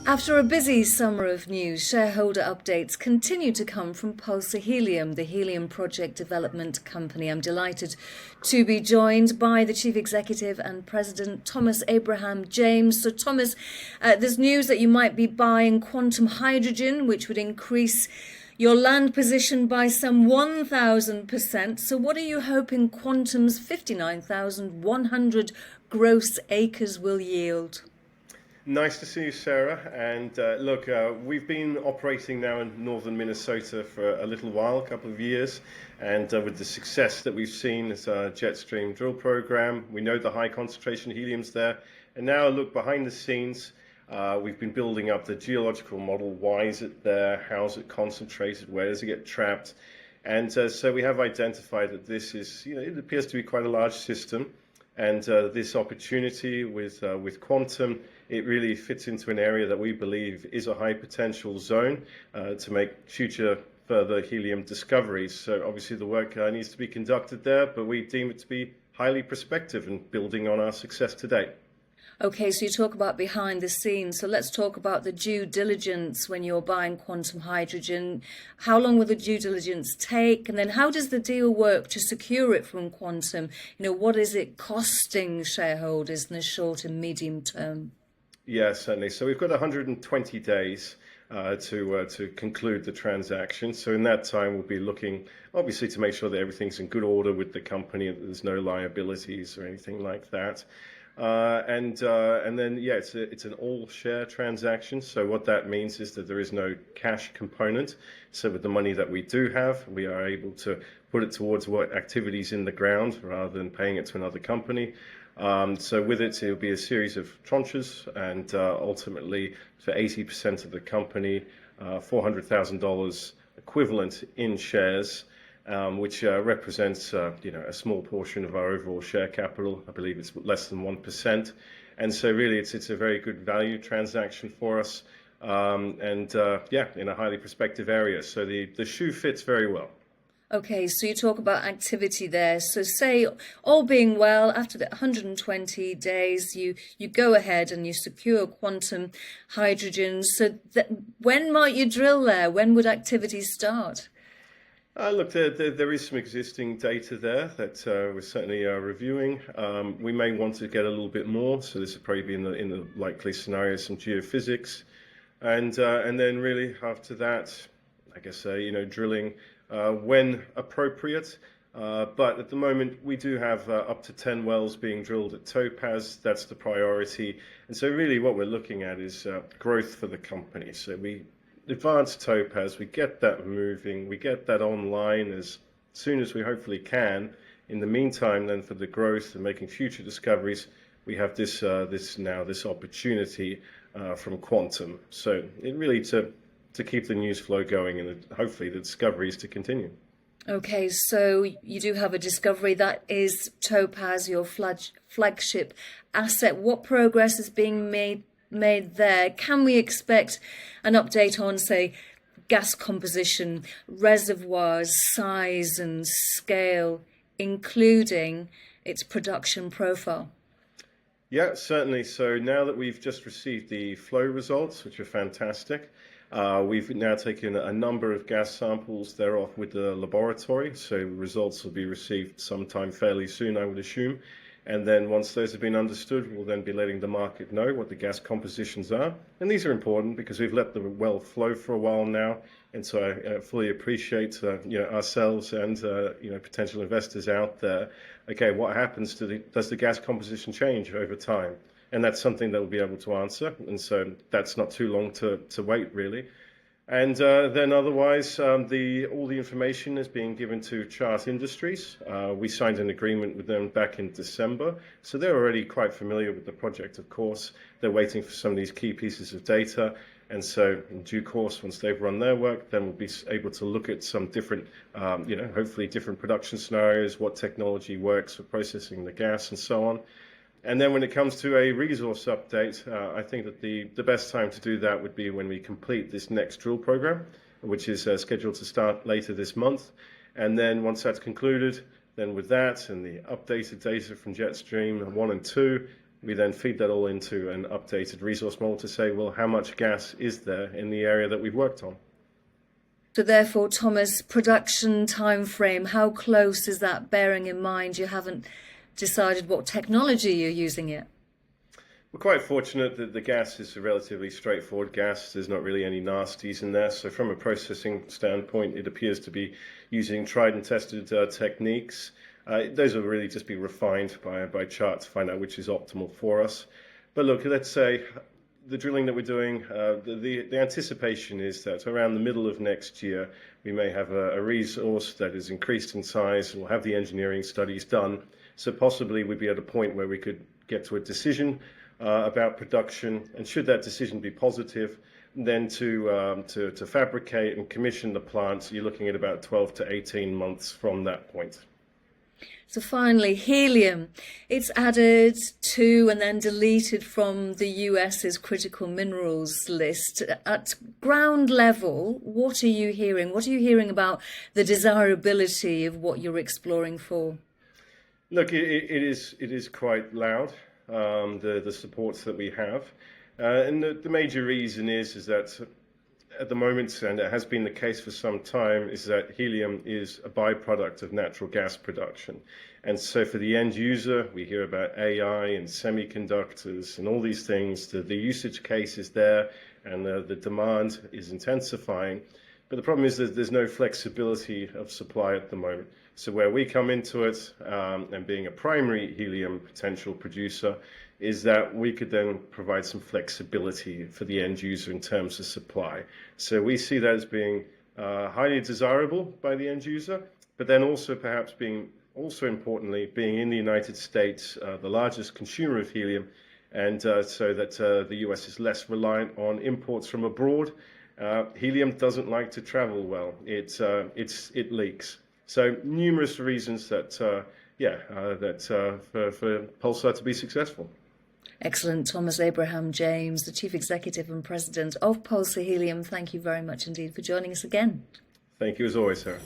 After a busy summer of news, shareholder updates continue to come from Pulsar Helium, the helium project development company. I'm delighted to be joined by the Chief Executive and President, Thomas Abraham James. So, Thomas, there's news that you might be buying quantum hydrogen, which would increase your land position by some 1,000%. So, what are you hoping Quantum's 59,100 gross acres will yield? Nice to see you, Sarah. And look, we've been operating now in northern Minnesota for a little while, a couple of years. And with the success that we've seen as our jet stream drill program, we know the high concentration helium's there. And now look behind the scenes, we've been building up the geological model. Why is it there? How is it concentrated? Where does it get trapped? And so we have identified that this is, it appears to be quite a large system. And this opportunity with quantum, it really fits into an area that we believe is a high potential zone to make future further helium discoveries. So obviously the work needs to be conducted there, but we deem it to be highly prospective and building on our success to date. Okay, so you talk about behind the scenes. So let's talk about the due diligence when you're buying quantum hydrogen. How long will the due diligence take? And then how does the deal work to secure it from quantum? What is it costing shareholders in the short and medium term? Yeah, certainly. So we've got 120 days to conclude the transaction. So in that time, we'll be looking, obviously, to make sure that everything's in good order with the company, that there's no liabilities or anything like that. And then, yeah, it's an all-share transaction. So what that means is that there is no cash component. So with the money that we do have, we are able to put it towards what activities in the ground rather than paying it to another company. So with it, it'll be a series of tranches, and ultimately for 80% of the company, $400,000 equivalent in shares. Which represents a small portion of our overall share capital. I believe it's less than 1%. And so really it's a very good value transaction for us. In a highly prospective area. So the shoe fits very well. Okay, so you talk about activity there. So say all being well, after the 120 days, you go ahead and you secure quantum hydrogen. So when might you drill there? When would activity start? Look, there is some existing data there that we're certainly reviewing. We may want to get a little bit more, so this would probably be in the likely scenario some geophysics, and then really after that, I guess drilling when appropriate. But at the moment, we do have up to 10 wells being drilled at Topaz. That's the priority, and so really what we're looking at is growth for the company. So we advance Topaz, we get that moving, we get that online as soon as we hopefully can. In the meantime, then for the growth and making future discoveries, we have this opportunity from quantum. So it really to keep the news flow going and hopefully the discoveries to continue. Okay, so you do have a discovery that is Topaz, your flagship asset. What progress is being made there? Can we expect an update on, say, gas composition, reservoirs, size and scale, including its production profile? Yeah, certainly. So now that we've just received the flow results, which are fantastic, we've now taken a number of gas samples. They're off with the laboratory, so results will be received sometime fairly soon, I would assume. And then once those have been understood, we'll then be letting the market know what the gas compositions are. And these are important because we've let the well flow for a while now. And so I fully appreciate ourselves and potential investors out there. Okay, what happens does the gas composition change over time? And that's something that we'll be able to answer. And so that's not too long to wait, really. And then otherwise, all the information is being given to Chart Industries. We signed an agreement with them back in December. So they're already quite familiar with the project, of course. They're waiting for some of these key pieces of data. And so in due course, once they've run their work, then we'll be able to look at some different, hopefully different production scenarios, what technology works for processing the gas and so on. And then when it comes to a resource update, I think that the best time to do that would be when we complete this next drill program, which is scheduled to start later this month. And then once that's concluded, then with that and the updated data from Jetstream 1 and 2, We then feed that all into an updated resource model to say, well, how much gas is there in the area that we've worked on? So therefore, Thomas, production timeframe, how close is that, bearing in mind you haven't decided what technology you're using yet? We're quite fortunate that the gas is a relatively straightforward gas. There's not really any nasties in there. So from a processing standpoint, it appears to be using tried and tested techniques. Those will really just be refined by chart to find out which is optimal for us. But look, let's say the drilling that we're doing, the anticipation is that around the middle of next year, we may have a resource that is increased in size. We'll have the engineering studies done. So possibly we'd be at a point where we could get to a decision about production, and should that decision be positive, then to fabricate and commission the plant, you're looking at about 12 to 18 months from that point. So finally, helium. It's added to and then deleted from the US's critical minerals list. At ground level, what are you hearing? What are you hearing about the desirability of what you're exploring for? Look, it is quite loud. The supports that we have, and the major reason is that at the moment, and it has been the case for some time, is that helium is a byproduct of natural gas production. And so for the end user, we hear about AI and semiconductors and all these things. The usage case is there, and the demand is intensifying. But the problem is that there's no flexibility of supply at the moment. So where we come into it, and being a primary helium potential producer, is that we could then provide some flexibility for the end user in terms of supply. So we see that as being highly desirable by the end user, but then also perhaps being, also importantly, being in the United States, the largest consumer of helium, and so that the US is less reliant on imports from abroad. Helium doesn't like to travel well. It leaks. So numerous reasons that for Pulsar to be successful. Excellent. Thomas Abraham James, the Chief Executive and President of Pulsar Helium, thank you very much indeed for joining us again. Thank you as always, Sarah.